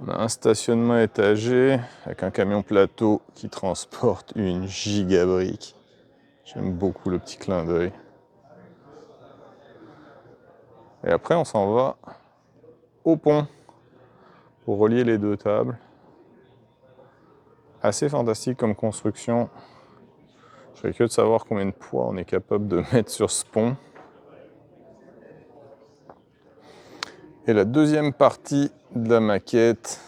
On a un stationnement étagé avec un camion plateau qui transporte une gigabrique. J'aime beaucoup le petit clin d'œil. Et après, on s'en va au pont pour relier les 2 tables. Assez fantastique comme construction. Je serais curieux de savoir combien de poids on est capable de mettre sur ce pont. Et la deuxième partie de la maquette,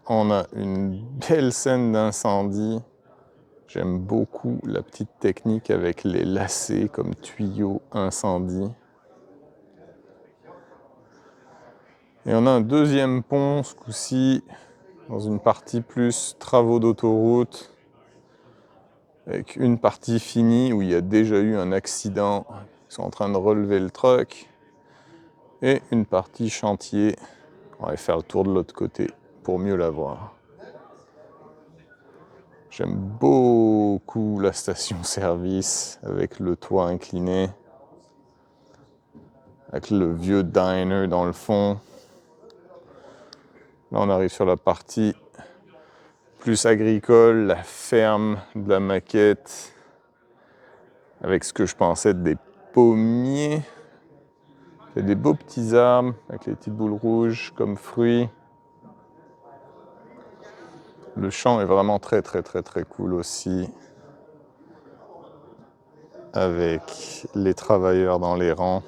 on a une belle scène d'incendie. J'aime beaucoup la petite technique avec les lacets comme tuyaux incendie. Et on a un deuxième pont, ce coup-ci, dans une partie plus travaux d'autoroute, avec une partie finie où il y a déjà eu un accident. Ils sont en train de relever le truck. Et une partie chantier. On va aller faire le tour de l'autre côté pour mieux la voir. J'aime beaucoup la station-service avec le toit incliné, avec le vieux diner dans le fond. Là, on arrive sur la partie plus agricole, la ferme de la maquette, avec ce que je pensais être des pommiers. Il y a des beaux petits arbres avec les petites boules rouges comme fruits. Le champ est vraiment très très très très cool aussi. Avec les travailleurs dans les rangs.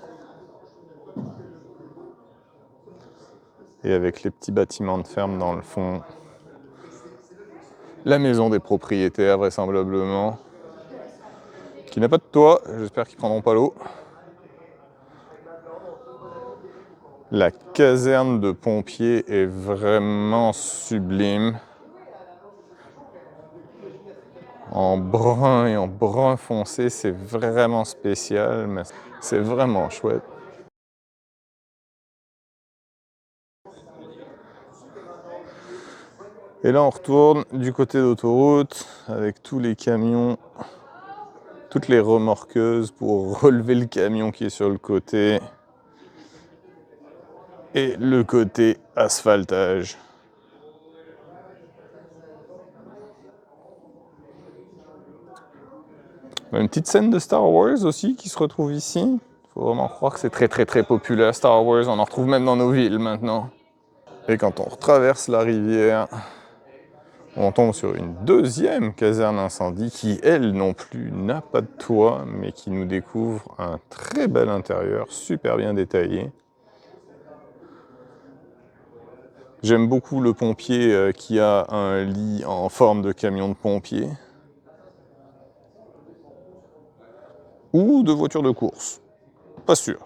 Et avec les petits bâtiments de ferme dans le fond. La maison des propriétaires vraisemblablement. Qui n'a pas de toit, j'espère qu'ils prendront pas l'eau. La caserne de pompiers est vraiment sublime. En brun et en brun foncé, c'est vraiment spécial, mais c'est vraiment chouette. Et là, on retourne du côté d'autoroute avec tous les camions, toutes les remorqueuses pour relever le camion qui est sur le côté. Et le côté asphaltage. Une petite scène de Star Wars aussi qui se retrouve ici. Faut vraiment croire que c'est très populaire Star Wars, on en retrouve même dans nos villes maintenant. Et quand on retraverse la rivière, on tombe sur une deuxième caserne incendie qui, elle non plus, n'a pas de toit, mais qui nous découvre un très bel intérieur, super bien détaillé. J'aime beaucoup le pompier qui a un lit en forme de camion de pompier. Ou de voiture de course, pas sûr.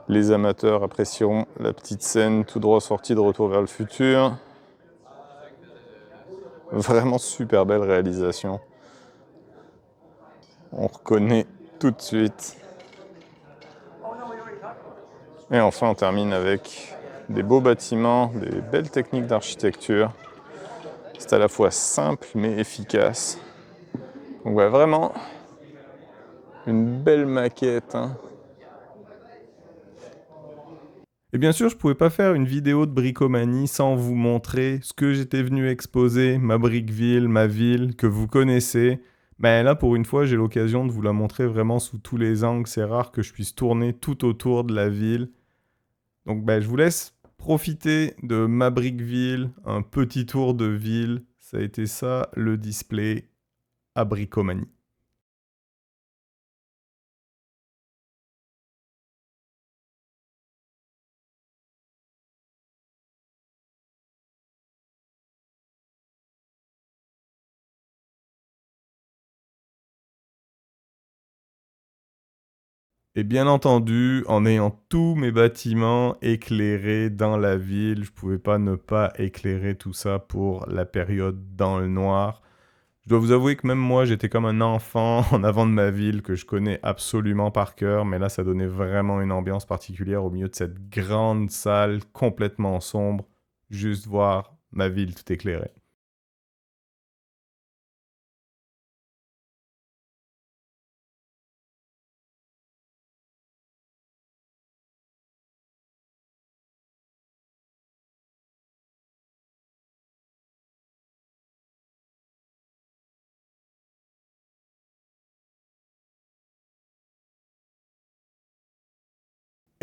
Les amateurs apprécieront la petite scène tout droit sortie de Retour vers le futur. Vraiment super belle réalisation. On reconnaît tout de suite. Et enfin, on termine avec des beaux bâtiments, des belles techniques d'architecture. C'est à la fois simple mais efficace. Donc ouais, vraiment une belle maquette, hein. Et bien sûr, je pouvais pas faire une vidéo de bricomanie sans vous montrer ce que j'étais venu exposer, ma Brickville, ma ville, que vous connaissez. Mais là, pour une fois, j'ai l'occasion de vous la montrer vraiment sous tous les angles. C'est rare que je puisse tourner tout autour de la ville. Donc je vous laisse profiter de ma Brickville, un petit tour de ville. Ça a été ça, le display à bricomanie. Et bien entendu, en ayant tous mes bâtiments éclairés dans la ville, je pouvais pas ne pas éclairer tout ça pour la période dans le noir. Je dois vous avouer que même moi, j'étais comme un enfant en avant de ma ville que je connais absolument par cœur, mais là, ça donnait vraiment une ambiance particulière au milieu de cette grande salle complètement sombre, juste voir ma ville tout éclairée.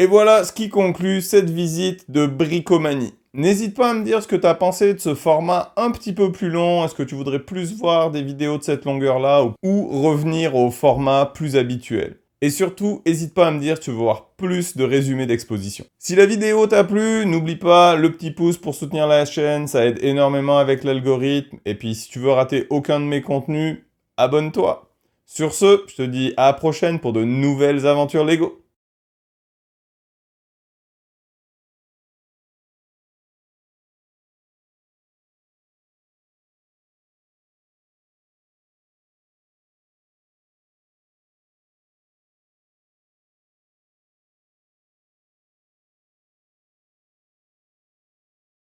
Et voilà ce qui conclut cette visite de Bricomanie. N'hésite pas à me dire ce que tu as pensé de ce format un petit peu plus long. Est-ce que tu voudrais plus voir des vidéos de cette longueur-là ou revenir au format plus habituel? Et surtout, n'hésite pas à me dire si tu veux voir plus de résumés d'exposition. Si la vidéo t'a plu, n'oublie pas le petit pouce pour soutenir la chaîne, ça aide énormément avec l'algorithme. Et puis si tu veux rater aucun de mes contenus, abonne-toi. Sur ce, je te dis à la prochaine pour de nouvelles aventures Lego.